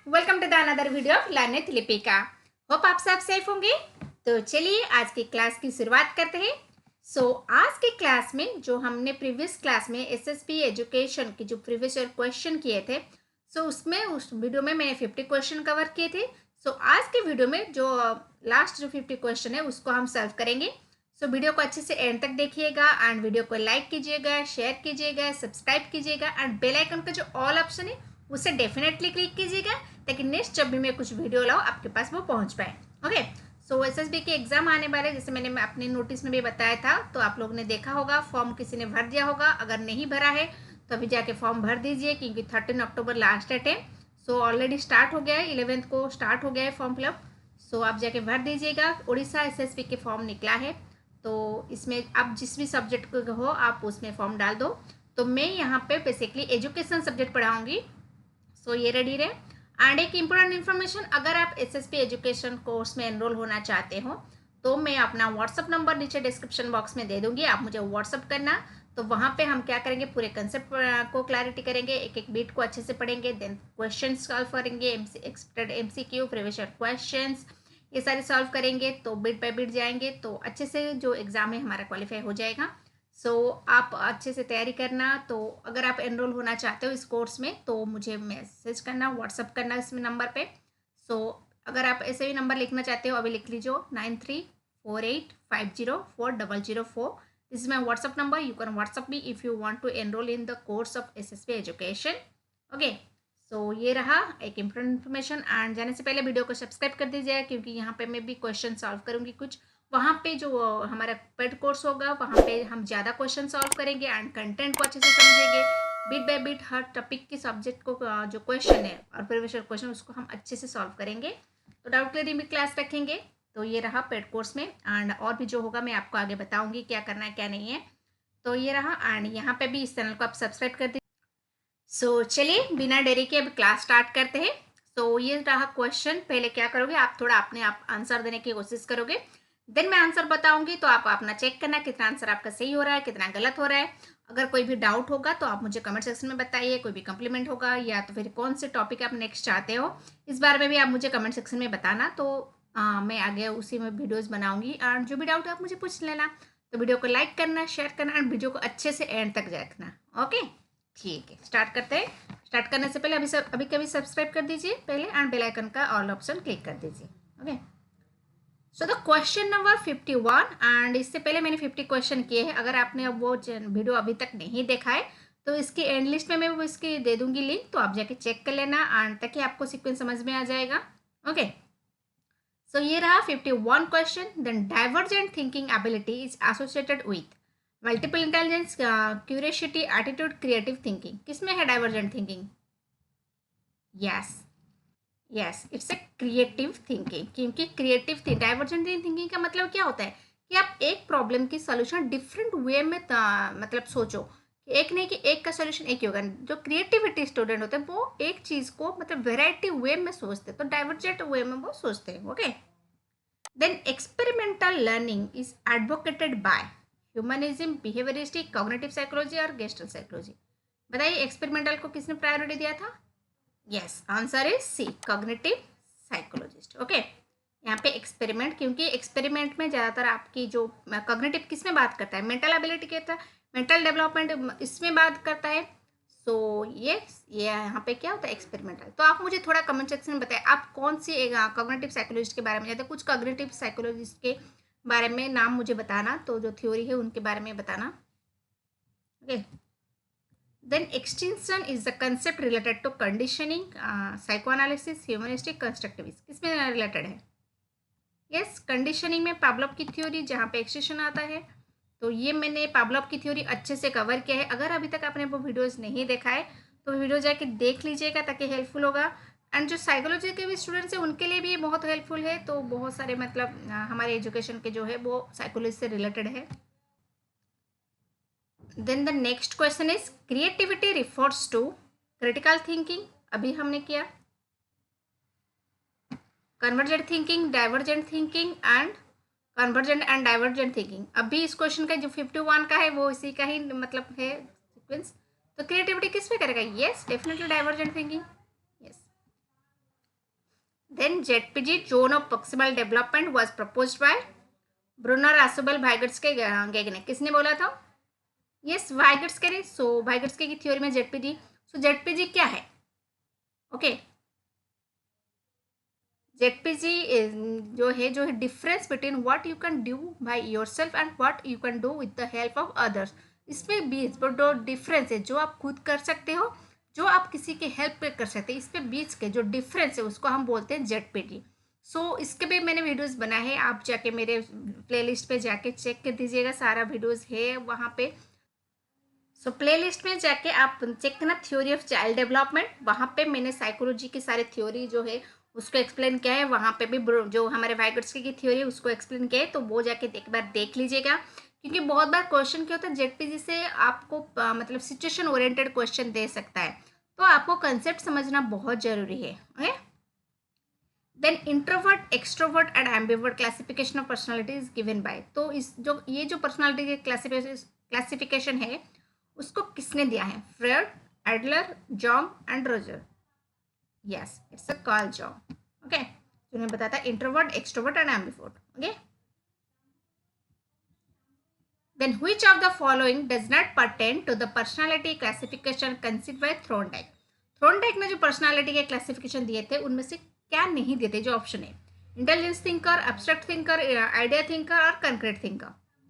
Welcome to the another video of learn with Lipika. Hope आप सब safe होंगे। तो चलिए आज की क्लास की शुरुआत करते हैं। आज की क्लास में जो हमने प्रीवियस क्लास में एसएसपी एजुकेशन की जो प्रीवियस ईयर क्वेश्चन किए थे, उसमें उस वीडियो में मैंने 50 क्वेश्चन कवर किए थे। आज के वीडियो में जो लास्ट जो 50 क्वेश्चन है उसको हम सॉल्व करेंगे। वीडियो को अच्छे से एंड तक देखिएगा एंड वीडियो को लाइक कीजिएगा, शेयर कीजिएगा, सब्सक्राइब कीजिएगा एंड बेल आइकन का जो ऑल ऑप्शन है उसे डेफिनेटली क्लिक कीजिएगा ताकि नेक्स्ट जब भी मैं कुछ वीडियो लाऊं आपके पास वो पहुंच पाए। ओके, एसएसबी के एग्जाम आने वाले, जैसे मैंने अपने नोटिस में भी बताया था, तो आप लोगों ने देखा होगा, फॉर्म किसी ने भर दिया होगा। अगर नहीं भरा है तो अभी जाके फॉर्म भर दीजिए क्योंकि 13 अक्टूबर लास्ट डेट है। ऑलरेडी स्टार्ट हो गया है, 11th को स्टार्ट हो गया है फॉर्म फिलअप। आप जाके भर दीजिएगा। उड़ीसा एसएसबी के फॉर्म निकला है, तो इसमें आप जिस भी सब्जेक्ट को हो आप उसमें फॉर्म डाल दो। तो मैं यहाँ पे बेसिकली एजुकेशन सब्जेक्ट पढ़ाऊंगी। ये रेडी रहे। एंड एक इम्पोर्टेंट इन्फॉर्मेशन, अगर आप एसएसपी एजुकेशन कोर्स में एनरोल होना चाहते हो तो मैं अपना व्हाट्सअप नंबर नीचे डिस्क्रिप्शन बॉक्स में दे दूंगी, आप मुझे व्हाट्सअप करना। तो वहाँ पे हम क्या करेंगे, पूरे कंसेप्ट को क्लैरिटी करेंगे, एक एक बीट को अच्छे से पढ़ेंगे, देन क्वेश्चन सॉल्व करेंगे, expected MCQ, previous year questions, ये सारे सॉल्व करेंगे। तो बीट बाय बीट जाएंगे तो अच्छे से जो एग्ज़ाम है हमारा क्वालिफाई हो जाएगा। आप अच्छे से तैयारी करना। तो अगर आप एनरोल होना चाहते हो इस कोर्स में तो मुझे मैसेज करना, व्हाट्सअप करना इस नंबर पे। अगर आप ऐसे भी नंबर लिखना चाहते हो अभी लिख लीजिए, 9348504004। This is my WhatsApp number, you can WhatsApp me if you want to enrol in the course of SSP education. Okay, ये रहा एक इम्पोर्टेंट इन्फॉर्मेशन। एंड जाने से पहले वीडियो को सब्सक्राइब कर दीजिए क्योंकि यहाँ पे मैं भी क्वेश्चन सॉल्व करूँगी कुछ। वहाँ पे जो हमारा पेड कोर्स होगा वहाँ पे हम ज़्यादा क्वेश्चन सॉल्व करेंगे एंड कंटेंट को अच्छे से समझेंगे। बीट बाय बीट हर टॉपिक की सब्जेक्ट को जो क्वेश्चन है और प्रीवियस ईयर क्वेश्चन उसको हम अच्छे से सॉल्व करेंगे। तो डाउट क्लियरिंग भी क्लास रखेंगे। तो ये रहा पेड कोर्स में। एंड और भी जो होगा मैं आपको आगे बताऊँगी क्या करना है क्या नहीं है। तो ये रहा। एंड यहाँ पे भी इस चैनल को आप सब्सक्राइब कर दीजिए। चलिए बिना देरी के अब क्लास स्टार्ट करते हैं। ये रहा क्वेश्चन। पहले क्या करोगे, आप थोड़ा अपने आप आंसर देने की कोशिश करोगे, देन मैं आंसर बताऊंगी तो आप अपना चेक करना कितना आंसर आपका सही हो रहा है कितना गलत हो रहा है। अगर कोई भी डाउट होगा तो आप मुझे कमेंट सेक्शन में बताइए, कोई भी कम्प्लीमेंट होगा या तो फिर कौन से टॉपिक आप नेक्स्ट चाहते हो इस बारे में भी आप मुझे कमेंट सेक्शन में बताना। तो मैं आगे उसी में वीडियोज़ बनाऊंगी एंड जो भी डाउट है आप मुझे पूछ लेना। तो वीडियो को लाइक करना, शेयर करना एंड वीडियो को अच्छे से एंड तक देखना। ओके, ठीक है, स्टार्ट करते हैं। स्टार्ट करने से पहले अभी कभी सब्सक्राइब कर दीजिए पहले एंड बेल आइकन का ऑल ऑप्शन क्लिक कर दीजिए। Okay, the question number 51। And इससे पहले मैंने 50 क्वेश्चन किए हैं। अगर आपने अब वो वीडियो अभी तक नहीं देखा है तो इसकी एंड लिस्ट में मैं वो इसकी दे दूंगी लिंक, तो आप जाके चेक कर लेना एंड ताकि आपको सीक्वेंस समझ में आ जाएगा। ओके, ये रहा 51 question. Then divergent thinking ability is associated with multiple intelligence, curiosity, attitude, creative thinking. किसमें है divergent thinking? Yes, it's a creative thinking. क्योंकि क्रिएटिव डाइवर्जेंट थिंकिंग का मतलब क्या होता है कि आप एक प्रॉब्लम की सोल्यूशन डिफरेंट वे में मतलब सोचो कि एक नहीं कि एक का सोल्यूशन एक ही होगा। जो क्रिएटिविटी स्टूडेंट होते हैं वो एक चीज़ को मतलब वेराइटी वे में सोचते हैं, तो डाइवर्जेंट वे में वो सोचते हैं। Okay, then experimental learning is advocated by humanism, behaviouristic, cognitive psychology और गेस्टल साइकोलॉजी। बताइए एक्सपेरिमेंटल को किसने प्रायोरिटी दिया था? Yes, answer is C, cognitive psychologist. Okay, यहाँ पे एक्सपेरिमेंट, क्योंकि एक्सपेरिमेंट में ज़्यादातर आपकी जो कॉग्निटिव किस में बात करता है, मेंटल एबिलिटी कहता है, मेंटल डेवलपमेंट इसमें बात करता है। ये यहाँ पे क्या होता है एक्सपेरिमेंटल। तो आप मुझे थोड़ा कमेंट सेक्शन में बताएं आप कौन सी कॉग्निटिव साइकोलॉजिस्ट के बारे में जानते हैं। कुछ कॉग्निटिव साइकोलॉजिस्ट के बारे में नाम मुझे बताना, तो जो थ्योरी है उनके बारे में बताना। Okay, then extension is the concept related to conditioning, psychoanalysis, humanistic, constructivist. किसमें रिलेटेड है? यस, कंडीशनिंग में पावलोव की थ्योरी, जहाँ पे एक्सटेंशन आता है। तो ये मैंने पावलोव की थ्योरी अच्छे से कवर किया है। अगर अभी तक आपने वो वीडियोस नहीं देखा है तो वीडियो जाके देख लीजिएगा ताकि हेल्पफुल होगा। एंड जो साइकोलॉजी के भी स्टूडेंट्स हैं उनके लिए भी ये बहुत हेल्पफुल है। तो बहुत सारे मतलब हमारे एजुकेशन के जो है वो साइकोलॉजी से रिलेटेड है। Then the next question is creativity refers to critical thinking, अभी हमने किया, convergent thinking, divergent thinking and convergent and divergent thinking. अभी इस क्वेश्चन का जो 51 का है वो इसी का ही मतलब है सीक्वेंस। तो क्रिएटिविटी किस पे करेगा? Yes, definitely divergent thinking. Yes, then ZPG zone of proximal development was proposed by Bruner Ausubel Vygotsky ने किसने बोला था? यस, वाइगट्स्के ने। सो वाइगट्स्के की थ्योरी में जेडपीजी, सो जेडपीजी क्या है? ओके, जेडपीजी जो है difference between what you can do by yourself and what you can do with the help of others. इसमें बीच पर जो डिफरेंस है, जो आप खुद कर सकते हो, जो आप किसी के हेल्प पे कर सकते हैं, इस पे बीच के जो डिफरेंस है उसको हम बोलते हैं जेडपीटी। सो इसके भी मैंने वीडियोस बनाए हैं, आप जाके मेरे प्लेलिस्ट पे जाके चेक कर दीजिएगा, सारा वीडियोस है वहाँ पे। सो प्लेलिस्ट में जाके आप चेक करना थ्योरी ऑफ चाइल्ड डेवलपमेंट, वहाँ पे मैंने साइकोलॉजी की सारी थ्योरी जो है उसको एक्सप्लेन किया है। वहाँ पे भी जो हमारे वाइगोट्स्की की थ्योरी है उसको एक्सप्लेन किया है, तो वो जाके एक बार देख लीजिएगा। क्योंकि बहुत बार क्वेश्चन क्या होता है, जेडपीजी से आपको मतलब सिचुएशन ओरिएंटेड क्वेश्चन दे सकता है, तो आपको कंसेप्ट समझना बहुत जरूरी है। Okay, then introvert, extrovert and ambivert classification of personality is given by. तो इस जो पर्सनालिटी के क्लासिफिकेशन है उसको किसने दिया है? Freud, Adler, Jung and Roger. Yes, it's a Carl Jung. Okay, जिन्हें बताता है introvert, extrovert and ambivert. Okay, then which of the following does not pertain to the personality classification considered by थ्रोनडाइक? थ्रोनडाइक ने जो पर्सनालिटी के classification दिए थे उनमें से क्या नहीं दिए थे? जो ऑप्शन है, intelligence thinker, abstract thinker, idea thinker और कंक्रीट थिंकर।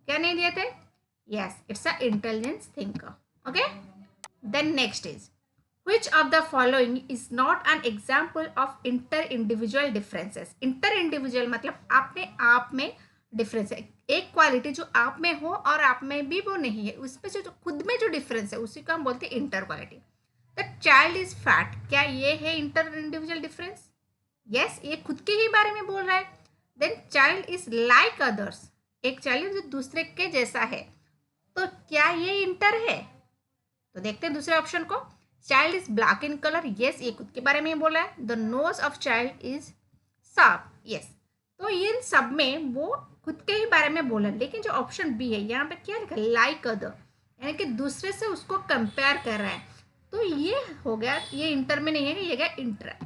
क्या नहीं दिए थे? Yes, it's a intelligence thinker. Okay, then next is which of the following is not an example of inter individual differences? Inter individual मतलब अपने आप में difference है, एक क्वालिटी जो आप में हो और आप में भी वो नहीं है, उसमें जो खुद में जो डिफरेंस है उसी को हम बोलते हैं inter quality. The child is fat, क्या ये है इंटर इंडिविजुअल डिफरेंस? यस, ये खुद के ही बारे में बोल रहा है। Then child is like others, एक चाइल्ड जो दूसरे के जैसा है, तो क्या ये इंटर है? तो देखते हैं दूसरे ऑप्शन को। Child is black in colour, yes, ये खुद के बारे में बोला है। The nose of child is sharp, yes, तो इन सब में वो खुद के ही बारे में बोला। लेकिन जो ऑप्शन बी है यहाँ पे क्या लिखा? लाइक अदर, यानी कि दूसरे से उसको कंपेयर कर रहा है, तो ये हो गया, ये इंटर में नहीं है, ये गया इंटर।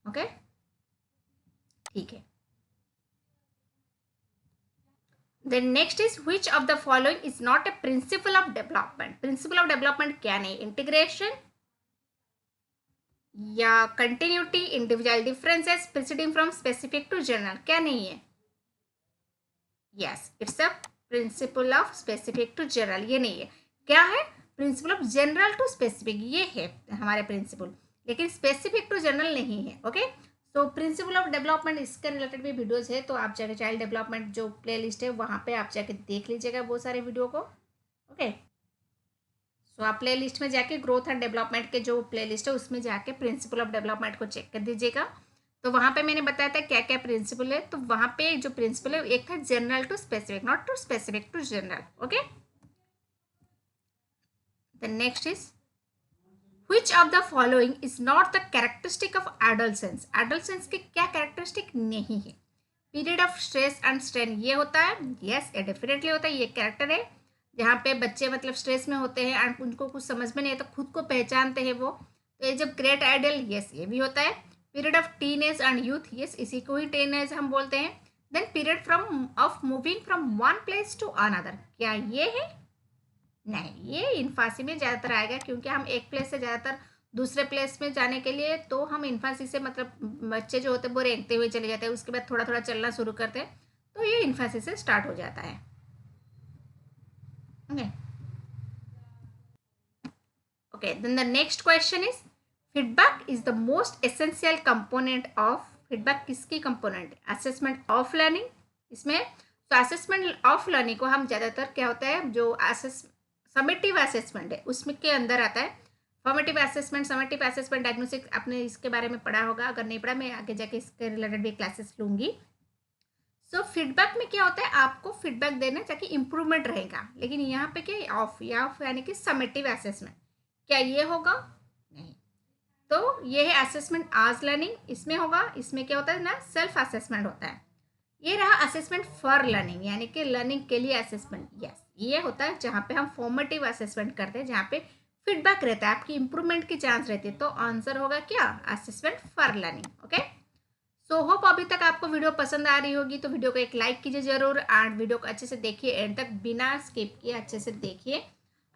ओके, ठीक है। Then next is which of the following is not a principle of development? Principle of development क्या नहीं? इंटीग्रेशन या continuity, individual differences, proceeding from specific to general, क्या नहीं है? Yes, it's a principle of specific to general, ये नहीं है। क्या है? Principle of general to specific, ये है हमारे प्रिंसिपल, लेकिन स्पेसिफिक टू जनरल नहीं है। ओके, तो प्रिंसिपल ऑफ डेवलपमेंट, इसके रिलेटेड भी वीडियोस है, तो आप जाके चाइल्ड डेवलपमेंट जो प्लेलिस्ट है वहाँ पे आप जाके देख लीजिएगा वो सारे वीडियो को। ओके, सो आप प्ले लिस्ट में जाके ग्रोथ एंड डेवलपमेंट के जो प्ले लिस्ट है उसमें जाके प्रिंसिपल ऑफ डेवलपमेंट को चेक कर दीजिएगा। तो वहाँ पे मैंने बताया था क्या क्या प्रिंसिपल है, तो वहाँ पे जो प्रिंसिपल है एक था general to specific, not to specific to general. Okay, the next is which of the following is not the characteristic of adolescence? adolescence के क्या कैरेक्टरिस्टिक नहीं है? Period of stress and strain, ये होता है। यस, ये डेफिनेटली होता है, ये कैरेक्टर है जहाँ पे बच्चे मतलब स्ट्रेस में होते हैं एंड उनको कुछ समझ में नहीं है तो खुद को पहचानते हैं वो, तो ये जब ग्रेट आइडल, यस, ये भी होता है। Period of teenage and youth, yes, इसी को ही टीनेज हम बोलते हैं। Then period from of moving from one place to another, क्या ये है? नहीं, ये इन्फांसी में ज़्यादातर आएगा, क्योंकि हम एक प्लेस से ज़्यादातर दूसरे प्लेस में जाने के लिए तो हम इन्फांसी से मतलब बच्चे जो होते हैं वो रेंगते हुए चले जाते हैं, उसके बाद थोड़ा थोड़ा चलना शुरू करते हैं, तो ये इन्फांसी से स्टार्ट हो जाता है। Okay, okay, then the next question is feedback is the most essential component of, feedback किसकी कंपोनेंट है? Assessment of learning. इसमें तो असेसमेंट ऑफ लर्निंग को हम ज़्यादातर क्या होता है, जो समेटिव असेसमेंट है उसमें के अंदर आता है। Formative assessment, summative assessment, diagnostic, आपने इसके बारे में पढ़ा होगा, अगर नहीं पढ़ा मैं आगे जाके इसके रिलेटेड भी क्लासेस लूँगी। सो फीडबैक में क्या होता है, आपको फीडबैक देना ताकि इम्प्रूवमेंट रहेगा, लेकिन यहाँ पे क्या ऑफ, या ऑफ यानी कि समेटिव असेसमेंट, क्या ये होगा? नहीं, तो ये है असेसमेंट आज लर्निंग, इसमें होगा, इसमें क्या होता है ना, सेल्फ असेसमेंट होता है। ये रहा असेसमेंट फॉर लर्निंग, यानी कि लर्निंग के लिए असेसमेंट। यस, ये होता है जहाँ पे हम फॉर्मेटिव असेसमेंट करते हैं, जहाँ पे फीडबैक रहता है, आपकी इंप्रूवमेंट की चांस रहती है। तो आंसर होगा क्या, assessment for learning. Okay, so hope अभी तक आपको वीडियो पसंद आ रही होगी, तो वीडियो को एक लाइक कीजिए जरूर एंड वीडियो को अच्छे से देखिए, एंड तक बिना स्किप किए अच्छे से देखिए।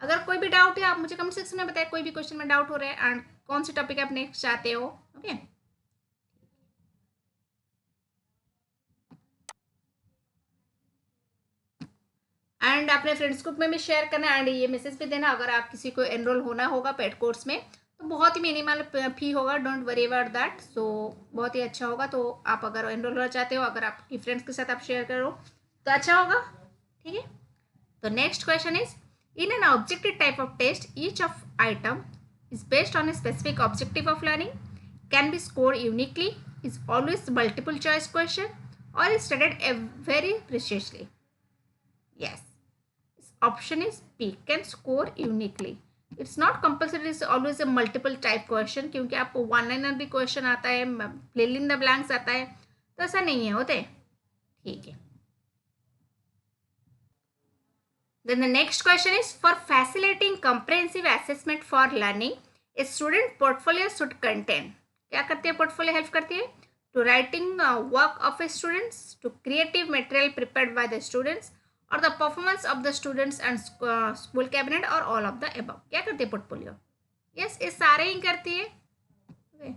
अगर कोई भी डाउट है आप मुझे कमेंट सेक्शन में बताएं, कोई भी क्वेश्चन में डाउट हो रहा है एंड कौन सी टॉपिक आप नेक्स्ट चाहते हो। ओके, एंड अपने फ्रेंड्स ग्रुप में भी शेयर करना एंड ये मैसेज भी देना अगर आप किसी को एनरोल होना होगा पेड कोर्स में, तो बहुत ही मिनिमल फी होगा, डोंट वरी अबाउट दैट। सो बहुत ही अच्छा होगा। तो आप अगर एनरोल होना चाहते हो, अगर आपकी फ्रेंड्स के साथ आप शेयर करो तो अच्छा होगा। ठीक है, तो next question is, in an objective type of test each of item is based on a specific objective of learning, can be scored uniquely, is always multiple choice question, or is studied very precisely. Yes, option is B, can score uniquely. It's not compulsory, it's always a multiple type question, क्योंकि आपको one liner भी question आता है, fill in the blanks आता है, तो ऐसा नहीं है होते। ठीक है, then the next question is, for facilitating comprehensive assessment for learning, a student portfolio should contain, क्या करती है portfolio, हेल्प करती है to writing work of a students, to creative material prepared by the students, or the performance of the students and school cabinet, or all of the above। क्या करती है portfolio? yes, ये सारे ही करती है। okay.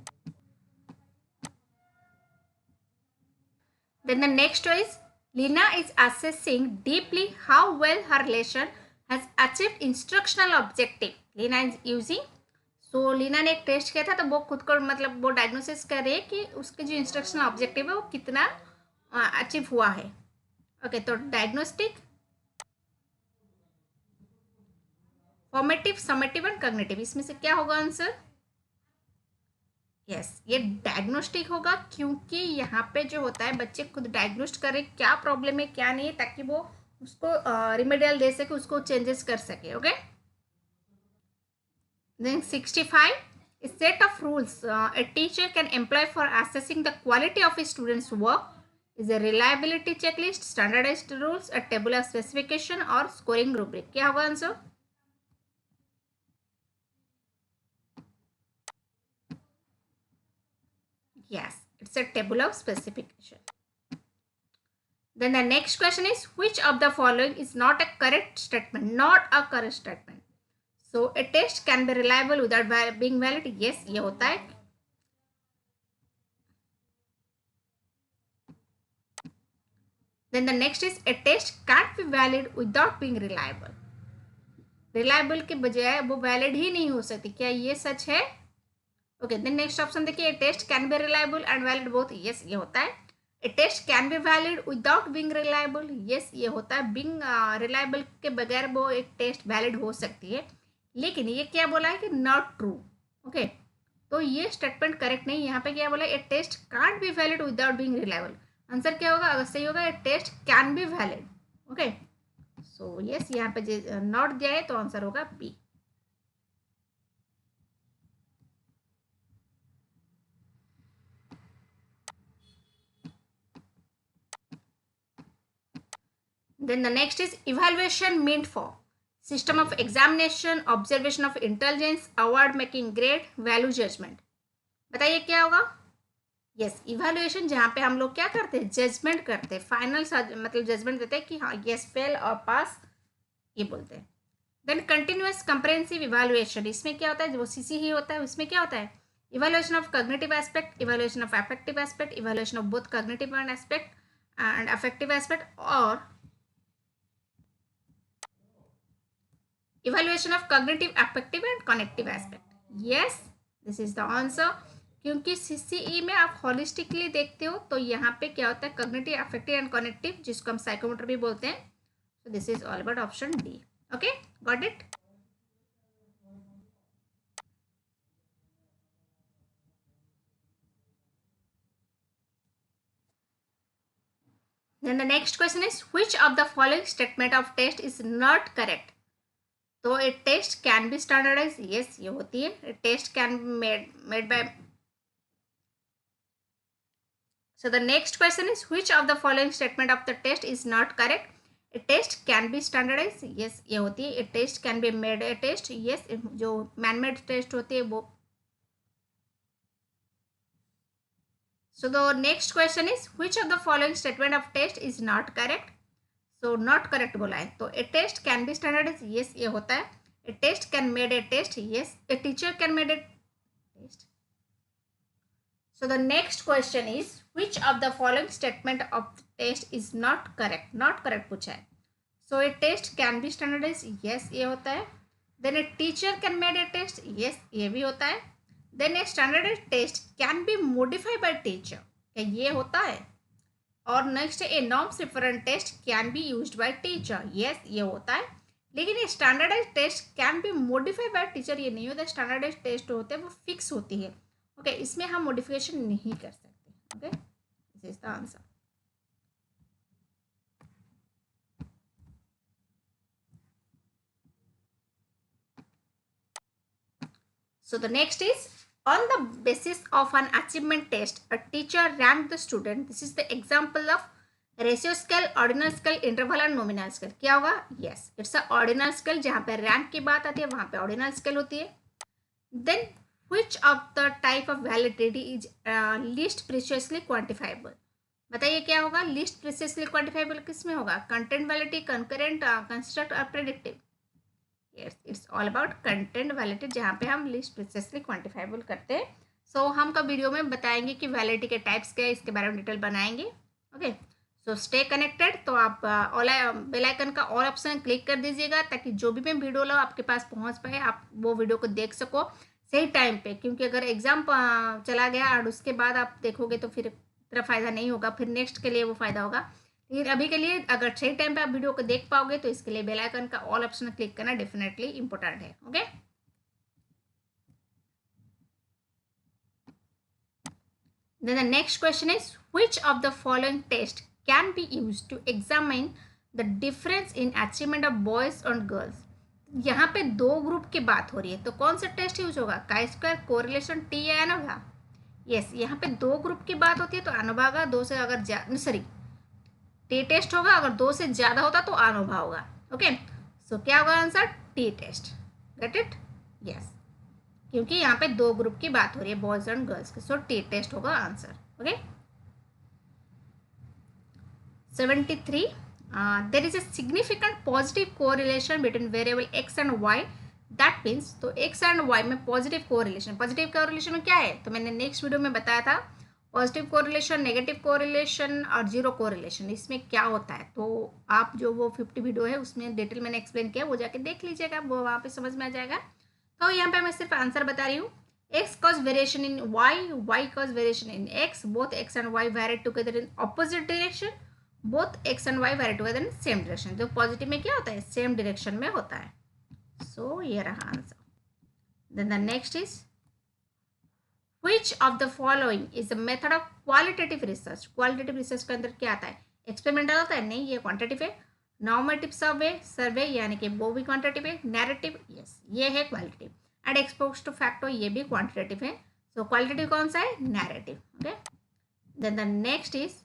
Then the next is, Lina is assessing deeply how well her lesson has achieved instructional objective. Lina is using, सो लीना ने एक test किया था, तो वो खुद को मतलब वो डायग्नोसिस कर रही है कि उसके जो इंस्ट्रक्शनल ऑब्जेक्टिव है वो कितना अचीव हुआ है। ओके, तो diagnostic, formative, summative and cognitive, इसमें से क्या होगा आंसर? यस, ये डायग्नोस्टिक होगा, क्योंकि यहाँ पे जो होता है बच्चे खुद डायग्नोस्ट करें क्या प्रॉब्लम है क्या नहीं है, ताकि वो उसको रिमेडियल दे सके, उसको चेंजेस कर सके। Okay, then 65, a set of rules a teacher can employ for assessing the quality of a student's work is a reliability checklist, standardized rules, a table of specification, or scoring rubric। क्या होगा answer? Yes, it's a table of specification. Then the next question is, which of the following is not a correct statement? Not a correct statement. So a test can be reliable without being valid. Yes, ये होता है। Then the next is, a test can't be valid without being reliable. Reliable के बजाय वो valid ही नहीं हो सकती, क्या ये सच है? ओके, देन नेक्स्ट ऑप्शन देखिए, test can be reliable and valid both. Yes, ये होता है। A test can be valid without being reliable. Yes, ये होता है। बीइंग रिलायबल के बगैर वो एक टेस्ट वैलिड हो सकती है, लेकिन ये क्या बोला है कि नॉट ट्रू। ओके, तो ये स्टेटमेंट करेक्ट नहीं। यहाँ पे क्या बोला, a test can't be valid without being reliable. Answer क्या होगा? अगर सही होगा, a test can be valid. Okay, so yes, यहाँ पे नॉट दिया है, तो आंसर होगा B. Then the next is, evaluation meant for system of examination, observation of intelligence, award making grade, value judgment। बताइए क्या होगा? यस, इवैल्यूएशन जहाँ पे हम लोग क्या करते हैं, जजमेंट करते हैं, फाइनल मतलब जजमेंट देते हैं कि हाँ यस, फेल और पास, ये बोलते हैं। देन कंटिन्यूअस कंप्रेहेंसिव इवैल्यूएशन, इसमें क्या होता है, वो सीसी ही होता है। उसमें क्या होता है, evaluation of cognitive aspect, evaluation of affective aspect, evaluation of both cognitive and aspect and affective aspect, और evaluation of cognitive, affective and connective aspect। yes, this is the answer। क्योंकि सीसीई में आप होलिस्टिकली देखते हो, तो यहाँ पे क्या होता है, कॉग्निटिव, अफेक्टिव एंड कनेक्टिव, जिसको हम साइकोमोटर भी बोलते हैं। so this is all about option D। okay, got it। then the next question is, which of the following statement of test is not correct? तो a test can be standardize. Yes, ये होती है। A test can be made by. So the next question is, which of the following statement of the test is not correct? A test can be standardize, yes ये होती है। A test can be made a test, yes जो man made test होती है वो। So the next question is which of the following statement of test is not correct. So not correct बोला है, तो a test can be standardize, yes ये होता है। A test can made a test, yes. A teacher can made a test. So the next question is which of the following statement of test is not correct? Not correct पूछा है। So a test can be standardized, yes ये होता है। Then a teacher can made a test, yes ये भी होता है। Then a standardized test can be modified by teacher, क्या ये होता है। और next a norms reference test can be used by teacher, yes ये होता है। लेकिन ये standardize test can be modified by teacher ये नहीं होता। स्टैंडर्डाइज टेस्ट होते हैं वो फिक्स होती है, ओके इसमें हम मॉडिफिकेशन नहीं कर सकते, okay this is the answer. So the next is on the basis of an achievement test, a teacher ranked the student. This is the example of ratio scale, ordinal scale, interval और nominal scale. क्या होगा, yes it's a ordinal scale. जहाँ पे rank की बात आती है वहाँ पे ऑर्डिनल स्केल होती है। Then which of the type of validity is least precisely quantifiable. बताइए क्या होगा, लीस्ट प्रीशियसली क्वांटिफाइबल किस में होगा, कंटेंट वैलिडिटी, कंकरेंट, कंस्ट्रक्ट और predictive. Yes it's all about content validity, जहाँ पे हम लीस्ट प्रीशियसली क्वांटिफाइबल करते हैं। सो हम का वीडियो में बताएंगे कि वैलिडिटी के टाइप्स क्या है, इसके बारे में डिटेल बनाएंगे, ओके। So stay connected. तो आप बेल आइकन का ऑल ऑप्शन क्लिक कर दीजिएगा ताकि जो भी मैं वीडियो लाऊँ आपके पास पहुंच पाए, आप वो वीडियो को देख सको सही टाइम पे। क्योंकि अगर एग्ज़ाम चला गया और उसके बाद आप देखोगे तो फिर इतना फ़ायदा नहीं होगा, फिर नेक्स्ट के लिए वो फ़ायदा होगा। लेकिन अभी के लिए अगर सही टाइम पे आप वीडियो को देख पाओगे तो इसके लिए बेल आइकन का ऑल ऑप्शन क्लिक करना डेफिनेटली इंपॉर्टेंट है, okay. Then the next question is which of the following test can be used to examine the difference in achievement of boys and girls। यहाँ पे दो group की बात हो रही है तो कौन सा टेस्ट यूज होगा, काई स्क्वायर, कोरिलेशन, टी या एनोवा। यस यहाँ पे दो ग्रुप की बात होती है तो एनोवा का, दो से अगर सॉरी टी टेस्ट होगा, अगर दो से ज़्यादा होता तो एनोवा होगा, ओके। सो क्या होगा answer, T test, get it, yes क्योंकि यहाँ पे दो ग्रुप की बात हो रही है बॉयज एंड गर्ल्स की। सो टी टेस्ट होगा answer, okay. 73 there is a significant positive correlation between variable X and Y, that means तो एक्स एंड वाई में पॉजिटिव कोरिलेशन। पॉजिटिव कोरिलेशन में क्या है तो मैंने नेक्स्ट वीडियो में बताया था, पॉजिटिव कोरिलेशन, नेगेटिव कोरिलेशन और जीरो कोरिलेशन, इसमें क्या होता है। तो आप जो वो 50 वीडियो है उसमें डिटेल मैंने एक्सप्लेन किया, वो जाके देख लीजिएगा, वो वहाँ पे समझ में आ जाएगा। तो यहाँ पे मैं सिर्फ आंसर बता रही हूँ, X cause variation in Y, Y cause variation in X, both X and Y vary together in opposite direction, both X and Y vary together in same direction. तो पॉजिटिव में क्या होता है, सेम डायरेक्शन में होता है। So ये रहा answer. Then the next is which of the following is a method of qualitative research। Qualitative research के अंदर क्या आता है, एक्सपेरिमेंटल होता है, नहीं ये क्वांटिटेटिव है। नॉर्मेटिव सर्वे, सर्वे यानी कि वो भी क्वांटिटेटिव है। नैरेटिव, यस ये है qualitative. And ex post facto, ये भी क्वांटिटेटिव है। सो क्वालिटेटिव कौन सा है, narrative, okay. Then the next is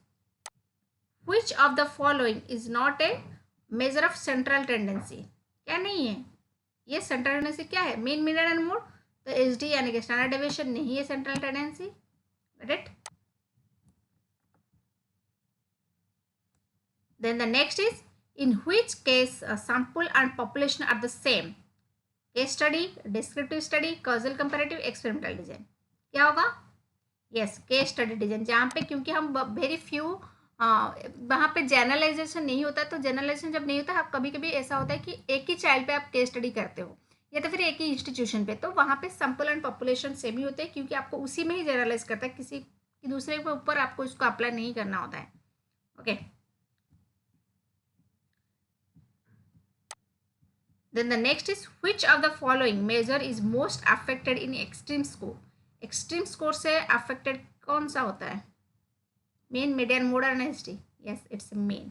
which of the following is not a measure of central tendency। क्या नहीं है, ये सेंट्रल टेंडेंसी क्या है, मीन, मीडियन एंड मोड। तो एच डी यानी कि स्टैंडर्ड डेविएशन नहीं है central tendency, right. Then the next is in which case sample and population are the same, case study, descriptive study, causal comparative, experimental design. क्या होगा, yes case study design, जहाँ पे क्योंकि हम वेरी फ्यू वहाँ पे जनरलाइजेशन नहीं होता। तो जनरलाइजेशन जब नहीं होता, कभी कभी ऐसा होता है कि एक ही चाइल्ड पे आप केस स्टडी करते हो या तो फिर एक ही इंस्टीट्यूशन पे, तो वहाँ पे सैंपल एंड पॉपुलेशन सेम ही होते हैं क्योंकि आपको उसी में ही जनरलाइज करता है, किसी की दूसरे के ऊपर आपको इसको अप्लाई नहीं करना होता है, okay. Then the next is which of the following measure is most affected in extreme score. Extreme score से अफेक्टेड कौन सा होता है, मेन, मीडियन, मोड और S D. Yes it's mean,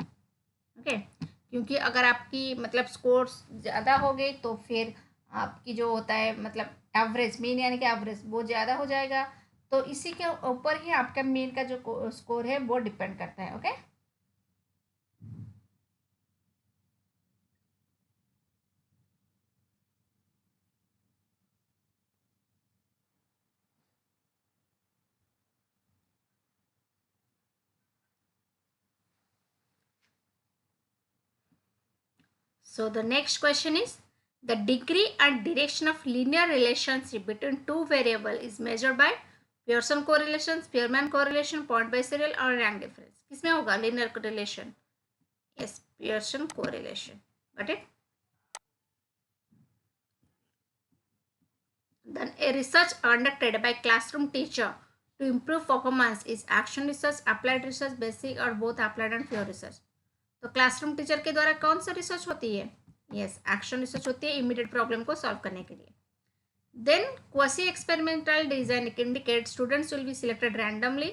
okay. क्योंकि अगर आपकी मतलब स्कोर ज़्यादा हो गई तो फिर आपकी जो होता है मतलब एवरेज, मीन यानी कि एवरेज वो ज़्यादा हो जाएगा। तो इसी के ऊपर ही आपका मीन का जो स्कोर है वो डिपेंड करता है, okay. So the next question is, the degree and direction of linear relationship between two variable is measured by Pearson correlation, Spearman correlation, point by serial और rank difference. किसमें होगा linear correlation? Yes, Pearson correlation. Got it? Then a research conducted by classroom teacher to improve performance is action research, applied research, basic और both applied and pure research. तो classroom teacher के द्वारा कौन सा research होती है? Yes, action research होती है इमीडिएट प्रॉब्लम को सॉल्व करने के लिए. Then quasi experimental design indicate students will be selected randomly.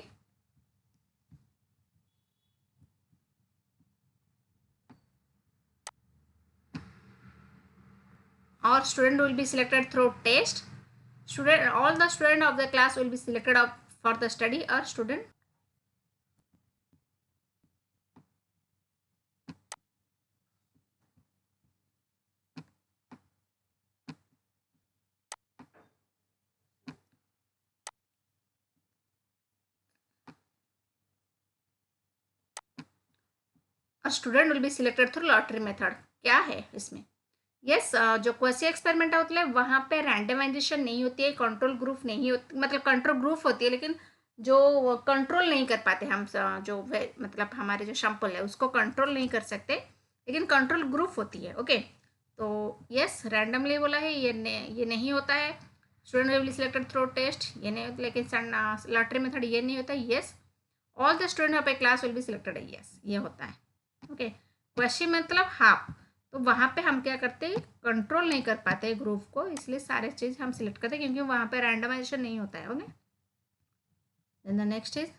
और student will be selected through test. Student, all the student of the class will be selected up for the study or student. A student will be selected through lottery method. क्या है इसमें? Yes, जो quasi experiment होता है वहाँ पे randomisation नहीं होती है, कंट्रोल ग्रुप नहीं होती, मतलब कंट्रोल ग्रुप होती है लेकिन जो कंट्रोल नहीं कर पाते हम, जो मतलब हमारे जो सैंपल है उसको कंट्रोल नहीं कर सकते, लेकिन कंट्रोल ग्रुप होती है. ओके, तो यस रैंडमली बोला है, ये नहीं होता है. Student will be selected through test, ये नहीं होता, लेकिन लॉटरी मेथड ये नहीं होता. Yes, all the student of a class will be selected है. यस, ये होता है. ओके, क्वेश्चन मतलब हाफ, तो वहाँ पे हम क्या करते हैं, कंट्रोल नहीं कर पाते ग्रुप को, इसलिए सारे चीज़ हम सिलेक्ट करते हैं क्योंकि वहाँ पे रैंडमाइजेशन नहीं होता है. Okay, then the next is,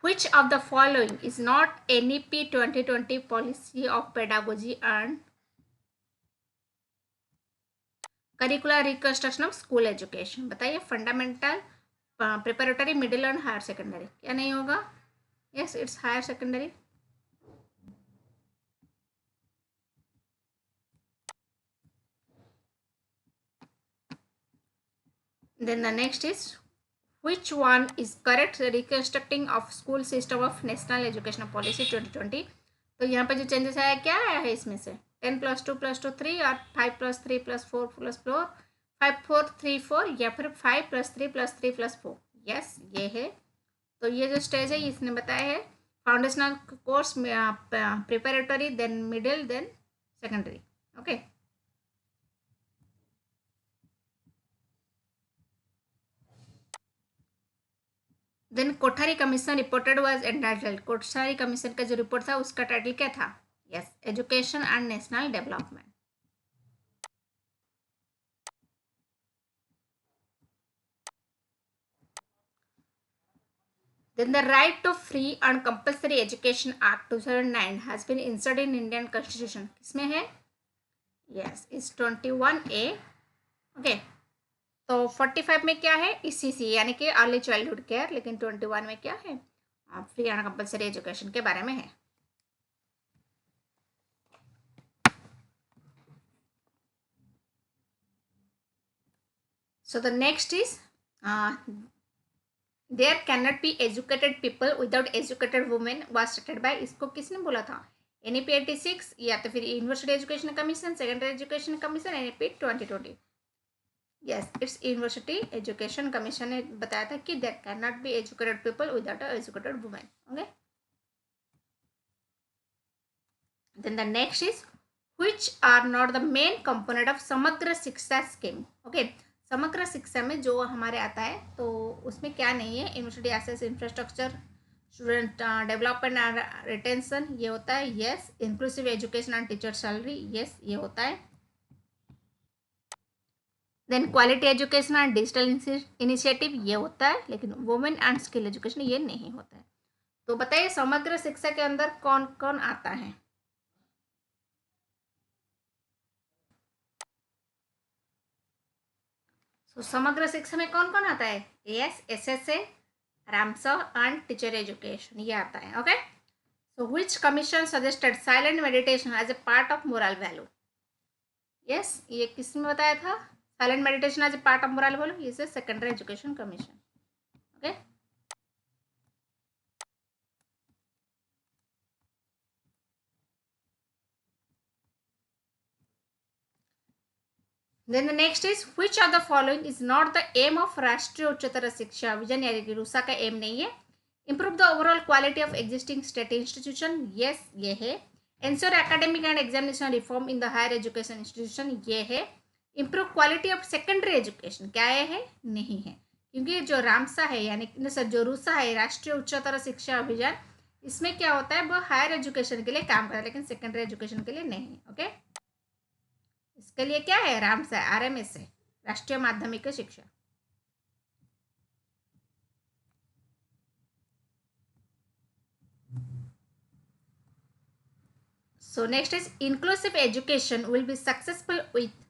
which of the following is not NEP 2020 policy of pedagogy and curricular reconstruction of school education? बताइए, fundamental, preparatory, middle and higher secondary. क्या नहीं होगा? Yes, it's higher secondary. Then the next is, which one is correct reconstructing of school system of national education policy 2020? तो यहाँ पे जो changes आया, क्या आया है इसमें से? 10 + 2 + 2 3 और 5 + 3 + 4 + 4 5 4 3 4 या फिर 5 + 3 + 3 + 4. यस, ये है. तो ये जो स्टेज है इसने बताया है foundational course, preparatory, then middle, then secondary. Okay, then Kothari commission reported was entitled. Kothari commission का जो रिपोर्ट था उसका टाइटल क्या था? Yes, education and national development. Then the right to free and compulsory education act 2009 has been inserted in Indian constitution. किसमें है? Yes, is 21A. Okay, तो 45 में क्या है? ECC यानी कि अर्ली चाइल्डहुड केयर, लेकिन 21 में क्या है? फ्री एंड कंपल्सरी एजुकेशन के बारे में है. So the next is, there cannot be educated people without educated women was stated by. इसको किसने बोला था? NEP 86 या तो फिर university education commission, secondary education commission, NEP 2020. Yes, it's university education commission ने बताया था कि there can not be educated people without educated women. Okay, then the next is, which are not the main component of Samagra Shiksha scheme. Okay, समग्र शिक्षा में जो हमारे आता है तो उसमें क्या नहीं है? University access, infrastructure, student development and retention, ये होता है. Yes, inclusive education and teacher salary, yes, ये होता है. Then quality education and digital initiative, ये होता है, लेकिन वुमेन एंड स्किल एजुकेशन ये नहीं होता है. तो बताइए, समग्र शिक्षा के अंदर कौन कौन आता है? तो समग्र शिक्षा में कौन कौन आता है? Yes, SSA, RMSA and teacher education, ये आता है. Okay, so which commission suggested silent meditation as a part of moral value? Yes, ये किसने बताया था? Silent meditation as a part of moral value is a secondary education commission. Okay. Then the next is which of the following is not the aim of राष्ट्रीय उच्चतर शिक्षा vision, यानी कि रूसा का एम नहीं है. Improve the overall quality of existing state institution, yes ये है. Ensure academic and examination reform in the higher education institution, ये है. Improve quality of secondary education, क्या ये है? नहीं है, क्योंकि जो रामसा है यानी सर जो रूसा है राष्ट्रीय उच्चतर शिक्षा अभियान, इसमें क्या होता है वो हायर एजुकेशन के लिए काम करता है लेकिन सेकेंडरी एजुकेशन के लिए नहीं. ओके, इसके लिए क्या है? रामसा RMS है, राष्ट्रीय माध्यमिक शिक्षा. So next is inclusive education will be successful with.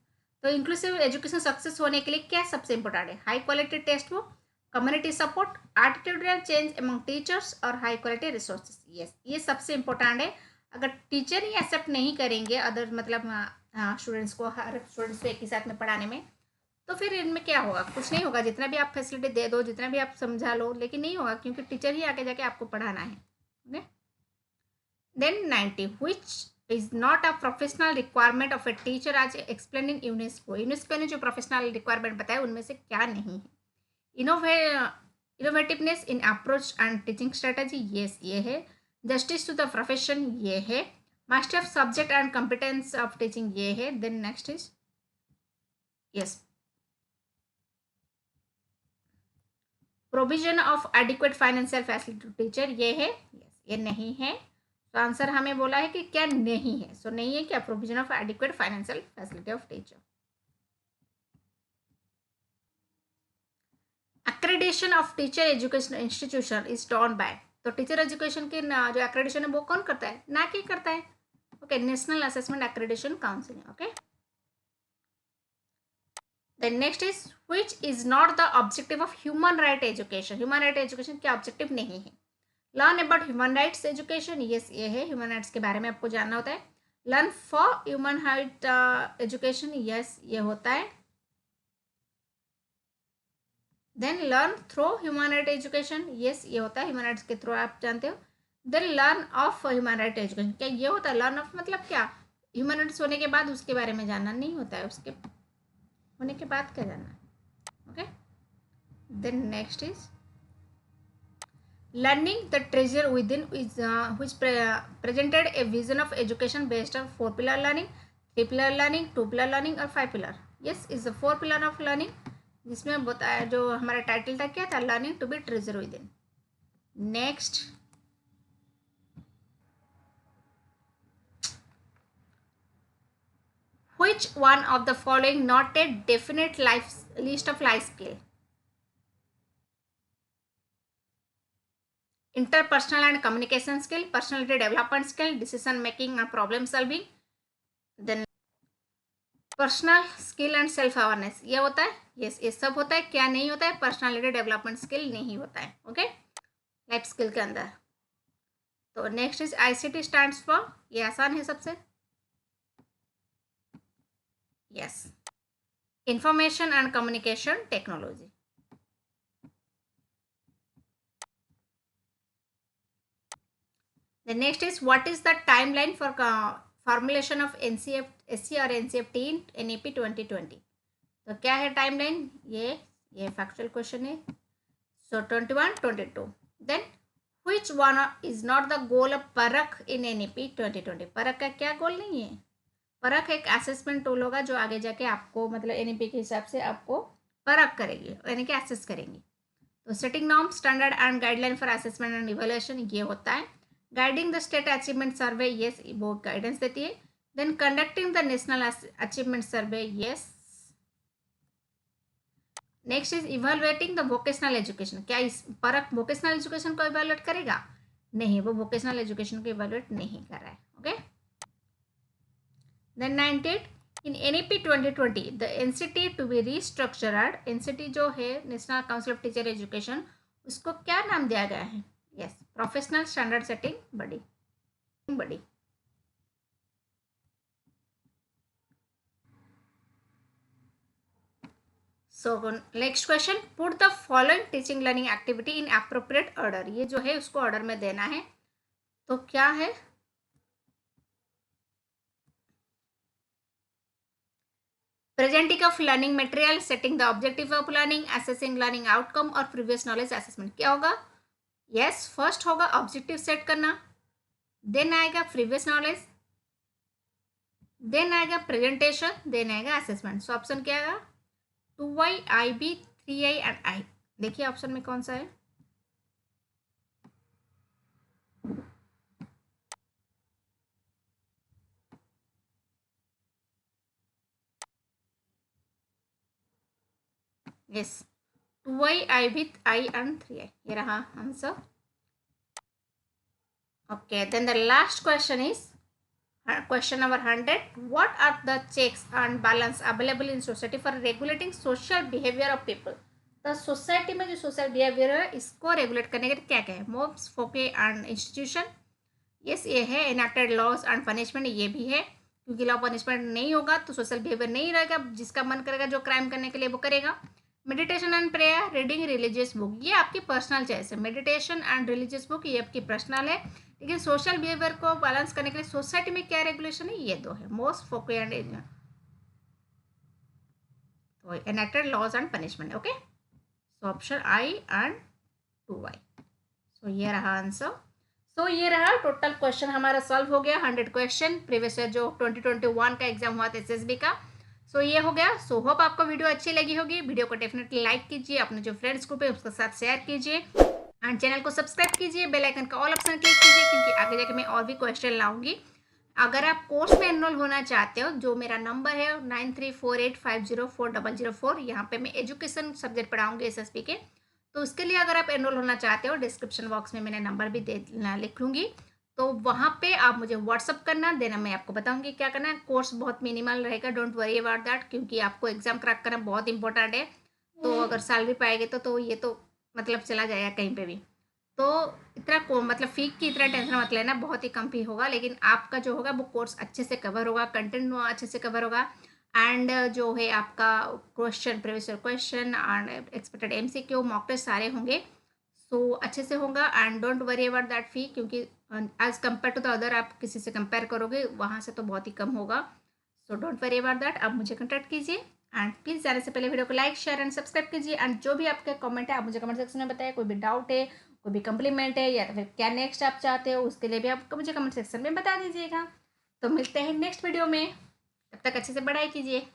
तो इंक्लूसिव एजुकेशन सक्सेस होने के लिए क्या सबसे इंपॉर्टेंट है? High quality text book, community support, attitudinal change among teachers और हाई क्वालिटी रिसोर्सेज. यस, ये सबसे इंपॉर्टेंट है. अगर टीचर ही एक्सेप्ट नहीं करेंगे अदर मतलब स्टूडेंट्स को, हर स्टूडेंट्स को एक ही साथ में पढ़ाने में, तो फिर इनमें क्या होगा? कुछ नहीं होगा. जितना भी आप फैसिलिटी दे दो, जितना भी आप समझा लो, लेकिन नहीं होगा क्योंकि टीचर ही आगे जाके आपको पढ़ाना है. Okay. Then 90 which is not a professional requirement of a teacher as explained in UNESCO. UNESCO ने जो प्रोफेशनल रिक्वायरमेंट बताया उनमें से क्या नहीं है? Innovativeness in approach and teaching strategy, yes ये है. जस्टिस टू द प्रोफेशन, ये है. Master of subject and competence of teaching, ये है. Then next is yes provision of adequate financial facility to teacher, ये है. यस, ये नहीं है. तो आंसर हमें बोला है कि क्या नहीं है. सो नहीं है क्या? Provision of adequate financial facility of teacher. Accreditation of teacher education institution is done by. तो टीचर एजुकेशन की जो एक्रेडिटेशन है वो कौन करता है? ना कि करता है. Okay, national assessment accreditation council. Okay. Then next is which is not the objective of human right education. Human right education क्या ऑब्जेक्टिव नहीं है? Learn about human rights education, yes ये है. ह्यूमन राइट्स के बारे में आपको जानना होता है. Learn for human right education, yes ये होता है. Then learn through human right education, yes ये होता है. ह्यूमन राइट्स के थ्रू आप जानते हो. Then learn of human right education, क्या ये होता है? लर्न ऑफ मतलब क्या? ह्यूमन राइट्स होने के बाद उसके बारे में जानना नहीं होता है, उसके होने के बाद क्या जानना है. Okay. Then next is learning the treasure within is which presented a vision of education based on 4 pillar learning, 3 pillar learning, 2 pillar learning और 5 pillar. yes is the 4 pillar of learning, जिसमें बताया जो हमारा टाइटल था क्या था? Learning to be treasure within. Next which one of the following not a definite life list of life skill? Interpersonal and communication skill, personality development skill, decision making and problem solving. Then personal skill and self awareness, ये होता है. Yes, ये सब होता है. क्या नहीं होता है? पर्सनालिटी डेवलपमेंट स्किल नहीं होता है. ओके, लाइफ स्किल के अंदर. तो next is ICT stands for, ये आसान है सबसे. Yes, information and communication technology. The next is what is the timeline for formulation of SC or NCFT in NEP 2020? तो क्या है टाइमलाइन? ये फैक्चुअल क्वेश्चन है. So 21, 22. Then which one is not the goal of परख in NEP 2020? परख का क्या गोल नहीं है? परख एक असेसमेंट टूल होगा जो आगे जाके आपको मतलब NEP के हिसाब से आपको परख करेगी यानी कि असेस करेंगी. तो setting norm, standard and guideline for assessment and evaluation, ये होता है. Guiding the state achievement survey, yes वो गाइडेंस देती है. Then conducting the national achievement survey, yes. Next is evaluating the vocational education. क्या इस परख वोकेशनल एजुकेशन को इवेलुएट करेगा? नहीं, वो वोकेशनल एजुकेशन को इवेलुएट नहीं कर रहा है. Okay. Then 98 in NEP 2020 the NCT to be restructured. NCT जो है national council of teacher education, उसको क्या नाम दिया गया है? Yes, professional standard setting body. So next question, put the following teaching learning activity in appropriate order. ये जो है उसको ऑर्डर में देना है, तो क्या है? Presenting of learning material, setting the objective of learning, assessing learning outcome और प्रीवियस नॉलेज असेसमेंट। क्या होगा? यस, फर्स्ट होगा ऑब्जेक्टिव सेट करना, देन आएगा प्रीवियस नॉलेज, देन आएगा प्रेजेंटेशन, देन आएगा असेसमेंट। सो ऑप्शन क्या आएगा? 2i, IB, 3i and I. देखिए ऑप्शन में कौन सा है? Yes, 2i, IB, I and 3i। ये रहा answer. Okay, then the last question is question number 100, what are the checks and balance available in society for regulating social behavior of people? तो society में जो social behaviour है इसको regulate करने के लिए क्या क्या है? मॉब्स, फोके एंड इंस्टीट्यूशन। यस, ये है। इनएक्टेड लॉज एंड पनिशमेंट, ये भी है, क्योंकि लॉ पनिशमेंट नहीं होगा तो सोशल बिहेवियर नहीं रहेगा, जिसका मन करेगा जो क्राइम करने के लिए वो करेगा। Meditation and prayer, reading religious book, ये आपकी पर्सनल चॉइस है। मेडिटेशन एंड रिलीजियस बुक ये आपकी पर्सनल है, लेकिन सोशल बिहेवियर को बैलेंस करने के लिए सोसाइटी में क्या रेगुलेशन है? ये दो है, मोस्ट फोकस एंड तो enacted laws and punishment. Okay, so option I and 2i। So ये रहा आंसर। सो ये रहा टोटल क्वेश्चन हमारा सॉल्व हो गया। 100 क्वेश्चन प्रीवियस ईयर जो 2021 का एग्जाम हुआ था एसएसबी का। सो ये हो गया। सो होप आपको वीडियो अच्छी लगी होगी। वीडियो को डेफिनेटली लाइक कीजिए, अपने जो फ्रेंड्स ग्रुप है उसके साथ शेयर कीजिए एंड चैनल को सब्सक्राइब कीजिए, बेल आइकन का ऑल ऑप्शन क्लिक कीजिए, क्योंकि आगे जाके मैं और भी क्वेश्चन लाऊंगी। अगर आप कोर्स में एनरोल होना चाहते हो, जो मेरा नंबर है 9348504004, यहाँ पे मैं एजुकेशन सब्जेक्ट पढ़ाऊंगी एसएसबी के, तो उसके लिए अगर आप एनरोल होना चाहते हो, डिस्क्रिप्शन बॉक्स में मैंने नंबर भी लिख लूँगी, तो वहाँ पे आप मुझे व्हाट्सअप करना, देना मैं आपको बताऊंगी क्या करना है। कोर्स बहुत मिनिमल रहेगा, डोंट वरी अबाउट दैट, क्योंकि आपको एग्जाम क्रैक करना बहुत इंपॉर्टेंट है। तो अगर सैलरी पाएंगे तो ये तो मतलब चला जाएगा कहीं पे भी। तो इतना को मतलब फ़ी की इतना टेंशन मत लेना, बहुत ही कम फी होगा, लेकिन आपका जो होगा वो कोर्स अच्छे से कवर होगा, कंटेंट अच्छे से कवर होगा एंड जो है आपका question, previous question and expected MCQ, mock test सारे होंगे। सो अच्छे से होगा and don't worry about that fee, क्योंकि as compare to the other आप किसी से कंपेयर करोगे वहाँ से तो बहुत ही कम होगा। So don't worry about that, आप मुझे कॉन्टैक्ट कीजिए एंड प्लीज़ जाने से पहले वीडियो को लाइक, शेयर एंड सब्सक्राइब कीजिए। एंड जो भी आपका कमेंट है आप मुझे कमेंट सेक्शन में बताइए, कोई भी डाउट है, कोई भी कम्प्लीमेंट है या फिर क्या नेक्स्ट आप चाहते हो, उसके लिए भी आप मुझे कमेंट सेक्शन में बता दीजिएगा। तो मिलते हैं नेक्स्ट वीडियो में, तब तक अच्छे से पढ़ाई कीजिए।